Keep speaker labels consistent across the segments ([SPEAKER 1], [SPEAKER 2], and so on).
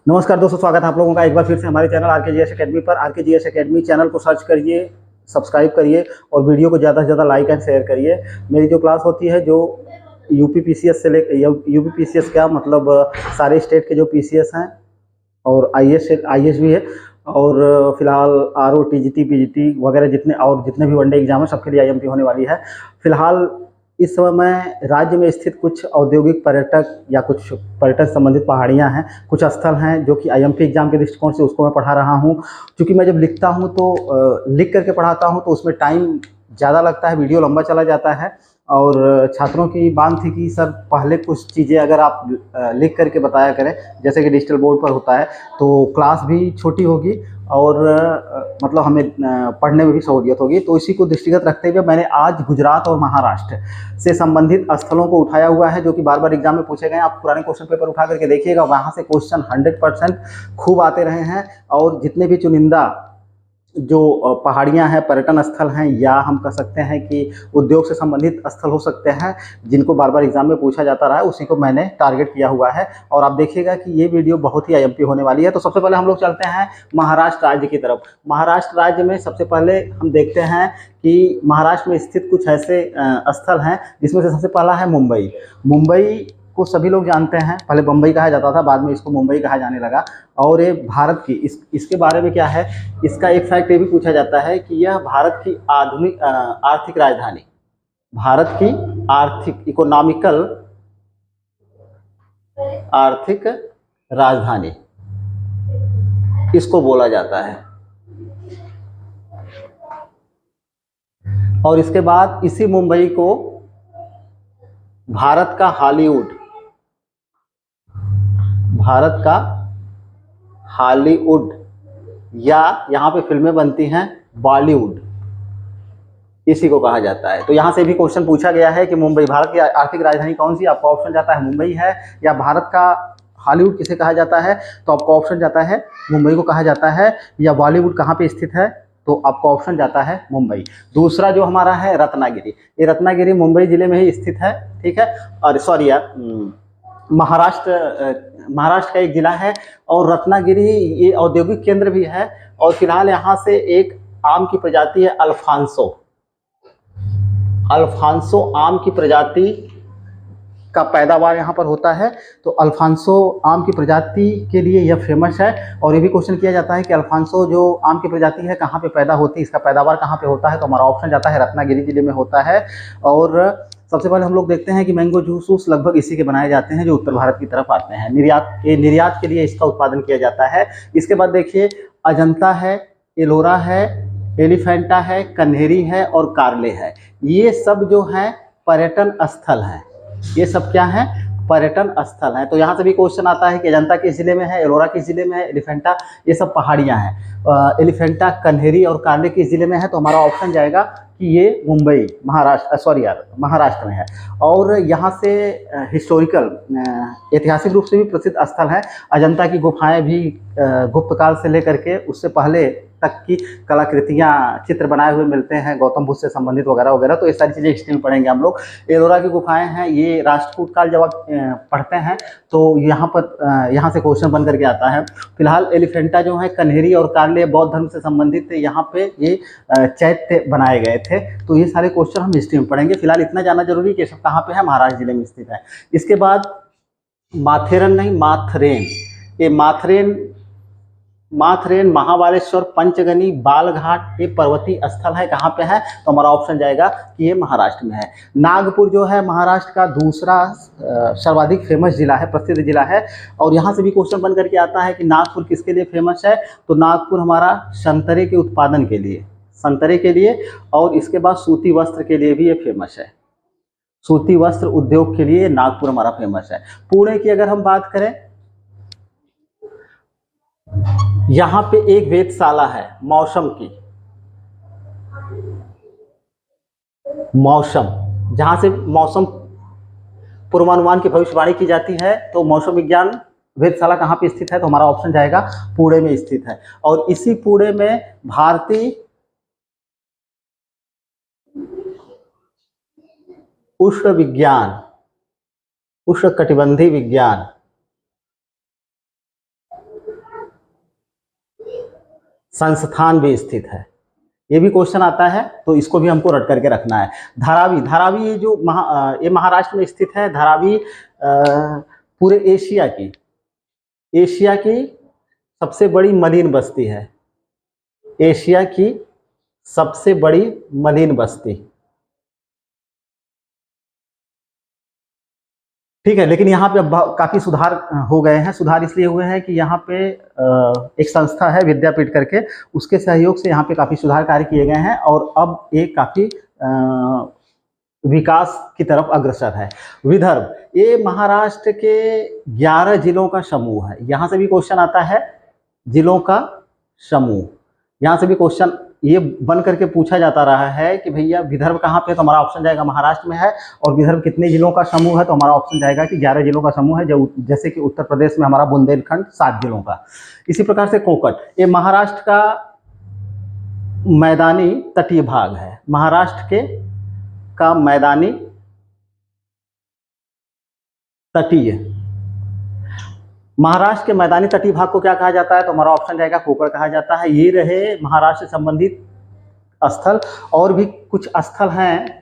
[SPEAKER 1] नमस्कार दोस्तों, स्वागत है आप लोगों का एक बार फिर से हमारे चैनल आरकेजीएस एकेडमी पर। आरकेजीएस एकेडमी चैनल को सर्च करिए, सब्सक्राइब करिए और वीडियो को ज़्यादा से ज़्यादा लाइक एंड शेयर करिए। मेरी जो क्लास होती है जो यूपी पीसीएस से यूपी पीसीएस क्या मतलब सारे स्टेट के जो पीसीएस हैं और आईएएस भी है और फिलहाल आरओ टीजीटी पीजीटी वगैरह जितने भी वनडे एग्जाम है सबके लिए आईएमपी होने वाली है। फिलहाल इस समय मैं राज्य में स्थित कुछ औद्योगिक पर्यटक या कुछ पर्यटन संबंधित पहाड़ियां हैं, कुछ स्थल हैं जो कि आईएमपी एग्जाम के दृष्टिकोण से उसको मैं पढ़ा रहा हूं। क्योंकि मैं जब लिखता हूं तो लिख करके पढ़ाता हूं तो उसमें टाइम ज़्यादा लगता है, वीडियो लंबा चला जाता है और छात्रों की मांग थी कि सर पहले कुछ चीज़ें अगर आप लिख करके बताया करें, जैसे कि डिजिटल बोर्ड पर होता है तो क्लास भी छोटी होगी और मतलब हमें पढ़ने में भी सहूलियत होगी। तो इसी को दृष्टिगत रखते हुए मैंने आज गुजरात और महाराष्ट्र से संबंधित स्थलों को उठाया हुआ है जो कि बार बार एग्जाम में पूछे गए। आप पुराने क्वेश्चन पेपर उठा करके देखिएगा, वहाँ से क्वेश्चन 100% खूब आते रहे हैं। और जितने भी चुनिंदा जो पहाड़ियाँ हैं, पर्यटन स्थल हैं, या हम कह सकते हैं कि उद्योग से संबंधित स्थल हो सकते हैं जिनको बार बार एग्जाम में पूछा जाता रहा है, उसी को मैंने टारगेट किया हुआ है। और आप देखिएगा कि ये वीडियो बहुत ही आईएमपी होने वाली है। तो सबसे पहले हम लोग चलते हैं महाराष्ट्र राज्य की तरफ। महाराष्ट्र राज्य में सबसे पहले हम देखते हैं कि महाराष्ट्र में स्थित कुछ ऐसे स्थल हैं जिसमें से सबसे पहला है मुंबई। मुंबई को सभी लोग जानते हैं, पहले बम्बई कहा जाता था, बाद में इसको मुंबई कहा जाने लगा। और ये भारत की इसके बारे में क्या है, इसका एक फैक्ट ये भी पूछा जाता है कि यह भारत की आधुनिक आर्थिक राजधानी, भारत की इकोनॉमिकल आर्थिक राजधानी इसको बोला जाता है। और इसके बाद इसी मुंबई को भारत का हॉलीवुड, भारत का हॉलीवुड, या यहाँ पे फिल्में बनती हैं बॉलीवुड, इसी को कहा जाता है। तो यहाँ से भी क्वेश्चन पूछा गया है कि मुंबई भारत की आर्थिक राजधानी कौन सी, आपका ऑप्शन जाता है मुंबई है, या भारत का हॉलीवुड किसे कहा जाता है, तो आपका ऑप्शन जाता है मुंबई को कहा जाता है। या बॉलीवुड कहाँ पे स्थित है, तो आपका ऑप्शन जाता है मुंबई। दूसरा जो हमारा है रत्नागिरी, ये रत्नागिरी मुंबई जिले में ही स्थित है, ठीक है। और सॉरी यार, महाराष्ट्र का एक जिला है। और रत्नागिरी ये औद्योगिक केंद्र भी है। और फिलहाल यहाँ से एक आम की प्रजाति है अल्फांसो, अल्फांसो आम की प्रजाति का पैदावार यहाँ पर होता है। तो अल्फांसो आम की प्रजाति के लिए यह फेमस है। और ये भी क्वेश्चन किया जाता है कि अल्फांसो जो आम की प्रजाति है कहाँ पे पैदा होती है, इसका पैदावार कहाँ पे होता है, तो हमारा ऑप्शन जाता है रत्नागिरी जिले में होता है। और सबसे पहले हम लोग देखते हैं कि मैंगो जूस लगभग इसी के बनाए जाते हैं जो उत्तर भारत की तरफ आते हैं। निर्यात के लिए इसका उत्पादन किया जाता है। इसके बाद देखिए अजंता है, एलोरा है, एलिफेंटा है, कन्हेरी है और कार्ले है। ये सब जो हैं पर्यटन स्थल हैं। ये सब क्या है, पर्यटन स्थल हैं। तो यहाँ से भी क्वेश्चन आता है कि अजंता किस जिले में है, एलोरा किस जिले में है, एलिफेंटा, ये सब पहाड़ियाँ हैं। एलिफेंटा, कन्हेरी और कार्ले किस जिले में है, तो हमारा ऑप्शन जाएगा कि ये मुंबई महाराष्ट्र में है। और यहाँ से हिस्टोरिकल ऐतिहासिक रूप से भी प्रसिद्ध स्थल है। अजंता की गुफाएं भी गुप्त काल से लेकर के उससे पहले तक की कलाकृतियाँ, चित्र बनाए हुए मिलते हैं गौतम बुद्ध से संबंधित वगैरह वगैरह। तो ये सारी चीज़ें हिस्ट्री में पढ़ेंगे हम लोग। एलोरा की गुफाएं हैं, ये राष्ट्रकूट काल जब आप पढ़ते हैं तो यहाँ से क्वेश्चन बन करके आता है। फिलहाल एलिफेंटा जो है, कन्हेरी और कार्ले बौद्ध धर्म से संबंधित थे, यहाँ पे ये चैत्य बनाए गए थे। तो ये सारे क्वेश्चन हम हिस्ट्री में पढ़ेंगे। फिलहाल इतना जानना जरूरी है कि सब कहाँ पे है, महाराष्ट्र जिले में स्थित है। इसके बाद माथेरन, ये माथेरन, महाबालेश्वर, पंचगनी, बालघाट, ये पर्वतीय स्थल है। कहाँ पे है, तो हमारा ऑप्शन जाएगा कि ये महाराष्ट्र में है। नागपुर जो है महाराष्ट्र का दूसरा सर्वाधिक फेमस जिला है, प्रसिद्ध जिला है। और यहाँ से भी क्वेश्चन बन करके आता है कि नागपुर किसके लिए फेमस है, तो नागपुर हमारा संतरे के उत्पादन के लिए, और इसके बाद सूती वस्त्र के लिए भी ये फेमस है। सूती वस्त्र उद्योग के लिए नागपुर हमारा फेमस है। पुणे की अगर हम बात करें, यहाँ पे एक वेधशाला है मौसम की, जहां से मौसम पूर्वानुमान की भविष्यवाणी की जाती है। तो मौसम विज्ञान वेधशाला कहाँ पे स्थित है, तो हमारा ऑप्शन जाएगा पुणे में स्थित है। और इसी पुणे में भारतीय उष्णकटिबंधीय विज्ञान संस्थान भी स्थित है। ये भी क्वेश्चन आता है, तो इसको भी हमको रट करके रखना है। धारावी, धारावी ये जो ये महाराष्ट्र में स्थित है। धारावी पूरे एशिया की सबसे बड़ी मलिन बस्ती है। एशिया की सबसे बड़ी मलिन बस्ती, ठीक है। लेकिन यहाँ पे अब काफी सुधार हो गए हैं। सुधार इसलिए हुए हैं कि यहाँ पे एक संस्था है विद्यापीठ करके, उसके सहयोग से यहाँ पे काफी सुधार कार्य किए गए हैं और अब एक काफी विकास की तरफ अग्रसर है। विदर्भ, ये महाराष्ट्र के 11 जिलों का समूह है। यहाँ से भी क्वेश्चन आता है, जिलों का समूह। यहाँ से भी क्वेश्चन ये बन करके पूछा जाता रहा है कि भैया विदर्भ कहाँ पे है, तो हमारा ऑप्शन जाएगा महाराष्ट्र में है। और विदर्भ कितने जिलों का समूह है, तो हमारा ऑप्शन जाएगा कि 11 जिलों का समूह है, जो जैसे कि उत्तर प्रदेश में हमारा बुंदेलखंड 7 जिलों का। इसी प्रकार से कोंकण, ये महाराष्ट्र का मैदानी तटीय भाग है। महाराष्ट्र का मैदानी तटीय, महाराष्ट्र के मैदानी तटीय भाग को क्या कहा जाता है, तो हमारा ऑप्शन जाएगा कोंकण कहा जाता है। ये रहे महाराष्ट्र से संबंधित स्थल। और भी कुछ स्थल हैं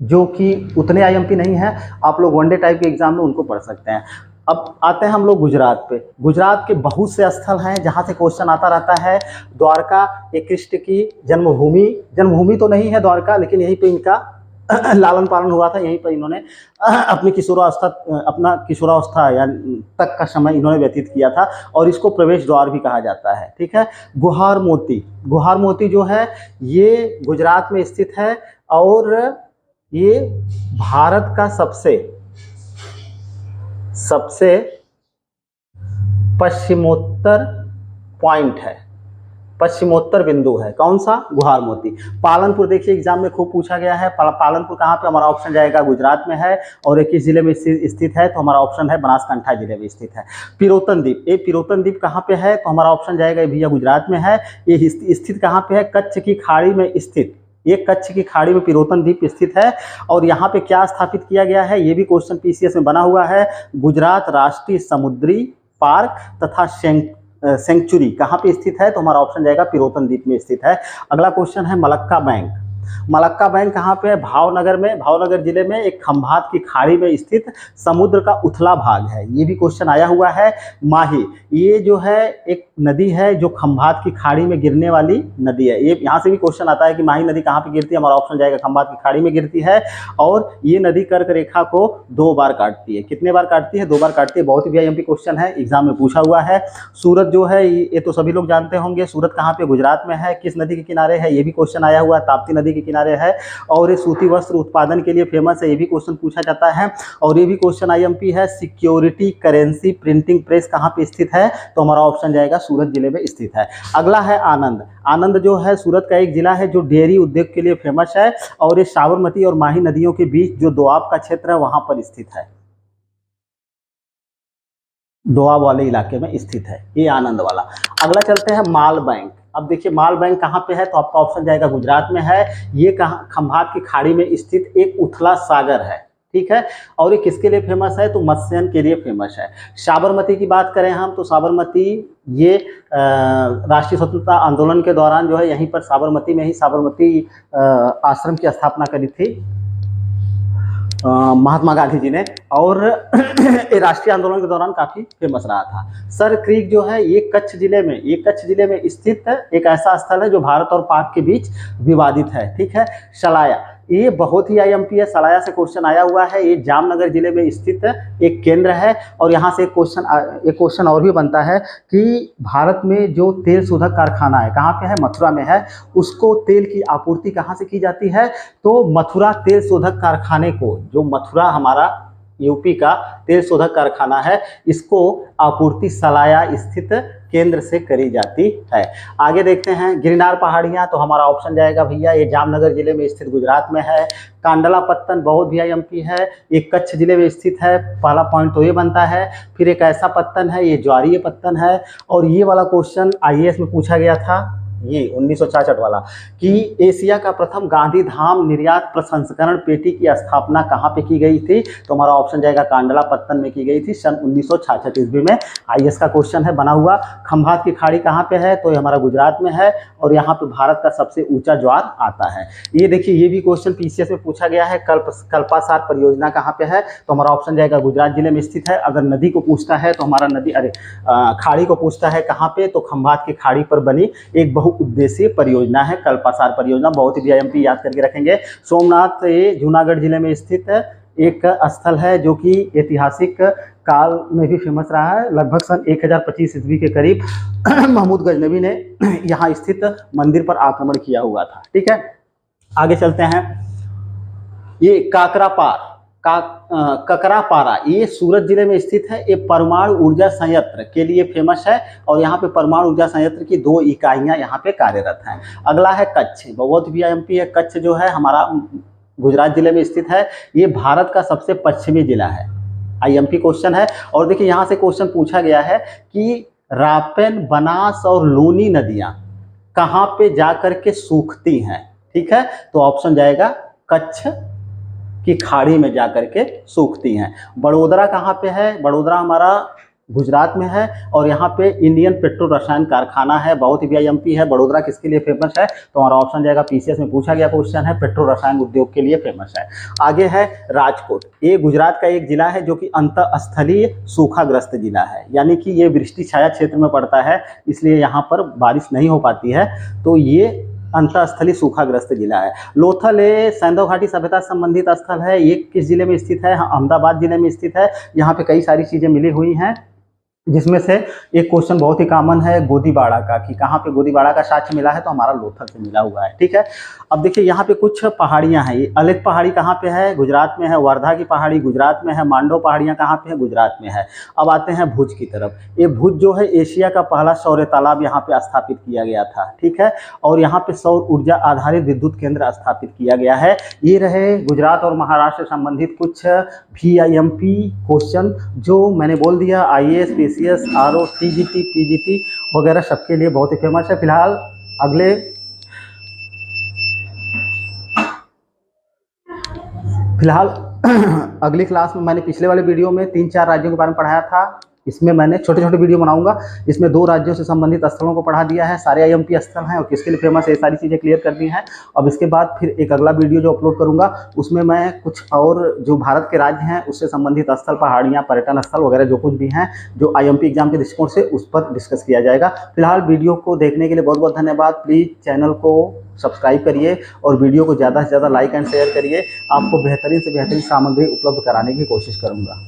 [SPEAKER 1] जो कि उतने आईएमपी नहीं है, आप लोग वनडे टाइप के एग्जाम में उनको पढ़ सकते हैं। अब आते हैं हम लोग गुजरात पे। गुजरात के बहुत से स्थल हैं जहाँ से क्वेश्चन आता रहता है। द्वारका, एक कृष्ण की जन्मभूमि तो नहीं है द्वारका, लेकिन यहीं पे इनका लालन पालन हुआ था, यहीं पर इन्होंने अपनी किशोरावस्था या तक का समय इन्होंने व्यतीत किया था। और इसको प्रवेश द्वार भी कहा जाता है, ठीक है। गुहार मोती जो है ये गुजरात में स्थित है और ये भारत का सबसे पश्चिमोत्तर पॉइंट है, पश्चिमोत्तर बिंदु है। कौन सा? गुहार मोती। पालनपुर, देखिए एग्जाम में खूब पूछा गया है। पालनपुर कहाँ पे, हमारा ऑप्शन जाएगा गुजरात में है और किस जिले में स्थित है, तो हमारा ऑप्शन है बनासकांठा जिले में स्थित है। पिरोतन द्वीप, ये पिरोतन द्वीप कहाँ पे है, तो हमारा ऑप्शन जाएगा भैया गुजरात में है। ये स्थित कहाँ पे है? कच्छ की खाड़ी में स्थित, ये कच्छ की खाड़ी में पिरोतन द्वीप स्थित है। और यहाँ पे क्या स्थापित किया गया है, ये भी क्वेश्चन पीसीएस में बना हुआ है। गुजरात राष्ट्रीय समुद्री पार्क तथा सेंचुरी कहाँ पे स्थित है, तो हमारा ऑप्शन जाएगा पिरोतन द्वीप में स्थित है। अगला क्वेश्चन है मलक्का बैंक। मलक्का बैंक कहाँ पे है? भावनगर में, भावनगर जिले में एक खंभात की खाड़ी में स्थित समुद्र का उथला भाग है। ये भी क्वेश्चन आया हुआ है। माही, ये जो है एक नदी है जो खंभात की खाड़ी में गिरने वाली नदी है। ये यहाँ से भी क्वेश्चन आता है कि माही नदी कहाँ पे गिरती है, हमारा ऑप्शन जाएगा खंभात की खाड़ी में गिरती है। और ये नदी कर्क रेखा को 2 बार काटती है। कितने बार काटती है? 2 बार काटती है। बहुत ही वीआईएमपी क्वेश्चन है, एग्जाम में पूछा हुआ है। सूरत जो है ये तो सभी लोग जानते होंगे। सूरत कहाँ पे? गुजरात में है। किस नदी के किनारे है? ये भी क्वेश्चन आया हुआ है, ताप्ती नदी के किनारे है। और ये सूती वस्त्र उत्पादन के लिए फेमस है, ये भी क्वेश्चन पूछा जाता है। और ये भी क्वेश्चन आईएमपी है। सिक्योरिटी करेंसी प्रिंटिंग प्रेस कहाँ पे स्थित है, तो हमारा ऑप्शन जाएगा सूरत जिले में स्थित है। अगला है आनंद। आनंद जो है सूरत का एक जिला है जो डेयरी उद्योग के लिए फेमस है और ये साबरमती और माही नदियों के बीच जो दोआब का क्षेत्र है वहां पर स्थित है, दोआब वाले इलाके में स्थित है ये आनंद वाला। अगला चलते हैं माल बैंक। अब देखिए माल बैंक कहाँ पे है, तो आपका ऑप्शन जाएगा गुजरात में है। ये कहाँ? खंभात की खाड़ी में स्थित एक उथला सागर है, ठीक है। और ये किसके लिए फेमस है, तो मत्स्यन के लिए फेमस है। साबरमती की बात करें हम, तो साबरमती ये राष्ट्रीय स्वतंत्रता आंदोलन के दौरान जो है यहीं पर साबरमती में ही साबरमती आश्रम की स्थापना करी थी महात्मा गांधी जी ने। और ये राष्ट्रीय आंदोलन के दौरान काफी फेमस रहा था। सर क्रीक जो है ये कच्छ जिले में स्थित एक ऐसा स्थल है जो भारत और पाक के बीच विवादित है, ठीक है। सलाया, ये बहुत ही आईएमपी है। सलाया से क्वेश्चन आया हुआ है। ये जामनगर जिले में स्थित एक केंद्र है। और यहाँ से एक क्वेश्चन और भी बनता है कि भारत में जो तेल शोधक कारखाना है कहाँ पे है, मथुरा में है। उसको तेल की आपूर्ति कहाँ से की जाती है, तो मथुरा तेल शोधक कारखाने को, जो मथुरा हमारा यूपी का तेल शोधक कारखाना है, इसको आपूर्ति सलाया स्थित केंद्र से करी जाती है। आगे देखते हैं गिरनार पहाड़ियाँ, तो हमारा ऑप्शन जाएगा भैया ये जामनगर जिले में स्थित गुजरात में है। कांडला पत्तन बहुत भी आईएमपी है, ये कच्छ जिले में स्थित है। पहला पॉइंट तो ये बनता है। फिर एक ऐसा पत्तन है, ये ज्वारीय पत्तन है। और ये वाला क्वेश्चन आईएएस में पूछा गया था, ये 1966 वाला, कि एशिया का प्रथम गांधीधाम निर्यात प्रसंस्करण पेटी की स्थापना कहाँ पे की गई थी? तो हमारा ऑप्शन जाएगा कांडलापत्तन में की गई थी सन 1966 ईस्वी में। आईएएस का क्वेश्चन है बना हुआ। खंभात की खाड़ी कहाँ पे है? तो ये हमारा गुजरात में है और यहाँ पे भारत का सबसे ऊंचा ज्वार आता है। ये देखिए ये भी क्वेश्चन पीसीएस में पूछा गया है। कल्पासार परियोजना कहाँ पे है? तो हमारा ऑप्शन जाएगा गुजरात जिले में स्थित है। अगर नदी को पूछता है तो हमारा खाड़ी को पूछता है कहाँ पे? तो खंभात की खाड़ी पर बनी एक बहुउद्देशीय परियोजना है कल्पासार परियोजना। बहुत ही वीआईएमपी याद करके रखेंगे। सोमनाथ ये जूनागढ़ जिले में स्थित एक स्थल है जो कि ऐतिहासिक काल में भी फेमस रहा है। लगभग सन 1025 ईस्वी के करीब महमूद गजनवी ने यहाँ स्थित मंदिर पर आक्रमण किया हुआ था। ठीक है, आगे चलते हैं। ये ककरापारा ये सूरत जिले में स्थित है। ये परमाणु ऊर्जा संयंत्र के लिए फेमस है और यहाँ पे परमाणु ऊर्जा संयंत्र की 2 इकाइयाँ यहाँ पे कार्यरत हैं। अगला है कच्छ, बहुत वीआईएमपी है। कच्छ जो है हमारा गुजरात जिले में स्थित है। ये भारत का सबसे पश्चिमी जिला है। आईएमपी क्वेश्चन है। और देखिए यहाँ से क्वेश्चन पूछा गया है कि रापेन, बनास और लूनी नदियाँ कहाँ पे जाकर के सूखती हैं? ठीक है, तो ऑप्शन जाएगा कच्छ की खाड़ी में जाकर के सूखती हैं। बड़ोदरा कहाँ पे है? बड़ोदरा हमारा गुजरात में है और यहाँ पे इंडियन पेट्रो रसायन कारखाना है। बहुत ही वीआईएमपी है। बड़ोदरा किसके लिए फेमस है? तो हमारा ऑप्शन जाएगा, पीसीएस में पूछा गया क्वेश्चन है, पेट्रो रसायन उद्योग के लिए फेमस है। आगे है राजकोट। ये गुजरात का एक जिला है जो कि अंतःस्थलीय सूखाग्रस्त जिला है, यानी कि ये वृष्टि छाया क्षेत्र में पड़ता है, इसलिए यहाँ पर बारिश नहीं हो पाती है। तो ये अंतःस्थलीय सूखाग्रस्त जिला है। लोथल ये सैंधव घाटी सभ्यता संबंधित स्थल है। ये किस जिले में स्थित है? अहमदाबाद जिले में स्थित है। यहाँ पे कई सारी चीजें मिली हुई हैं, जिसमें से एक क्वेश्चन बहुत ही कॉमन है गोदीबाड़ा का, कि कहाँ पे गोदीबाड़ा का साक्ष्य मिला है? तो हमारा लोथल से मिला हुआ है। ठीक है, अब देखिए यहाँ पे कुछ पहाड़ियाँ हैं। ये अलेख पहाड़ी कहाँ पे है? गुजरात में है। वर्धा की पहाड़ी गुजरात में है। मांडव पहाड़ियाँ कहाँ पे है? गुजरात में है। अब आते हैं भुज की तरफ। ये भुज जो है एशिया का पहला सौर तालाब यहाँ पे स्थापित किया गया था। ठीक है, और यहाँ पे सौर ऊर्जा आधारित विद्युत केंद्र स्थापित किया गया है। ये रहे गुजरात और महाराष्ट्र से संबंधित कुछ वीआईएमपी क्वेश्चन जो मैंने बोल दिया। IAS, PCS, RO, TGT, PGT वगैरह सबके लिए बहुत ही फेमस है। फिलहाल अगली क्लास में मैंने पिछले वाले वीडियो में 3-4 राज्यों के बारे में पढ़ाया था। इसमें मैंने छोटे छोटे वीडियो बनाऊंगा। इसमें 2 राज्यों से संबंधित स्थलों को पढ़ा दिया है। सारे आईएमपी स्थल हैं और किसके लिए फेमस है, ये सारी चीज़ें क्लियर कर दी हैं। अब इसके बाद फिर एक अगला वीडियो जो अपलोड करूंगा उसमें मैं कुछ और जो भारत के राज्य हैं उससे संबंधित स्थल, पहाड़ियाँ, पर्यटन स्थल वगैरह जो कुछ भी हैं जो आईएमपी एग्जाम के दृष्टिकोण से उस पर डिस्कस किया जाएगा। फिलहाल वीडियो को देखने के लिए बहुत बहुत धन्यवाद। प्लीज़ चैनल को सब्सक्राइब करिए और वीडियो को ज़्यादा से ज़्यादा लाइक एंड शेयर करिए। आपको बेहतरीन से बेहतरीन सामग्री उपलब्ध कराने की कोशिश करूँगा।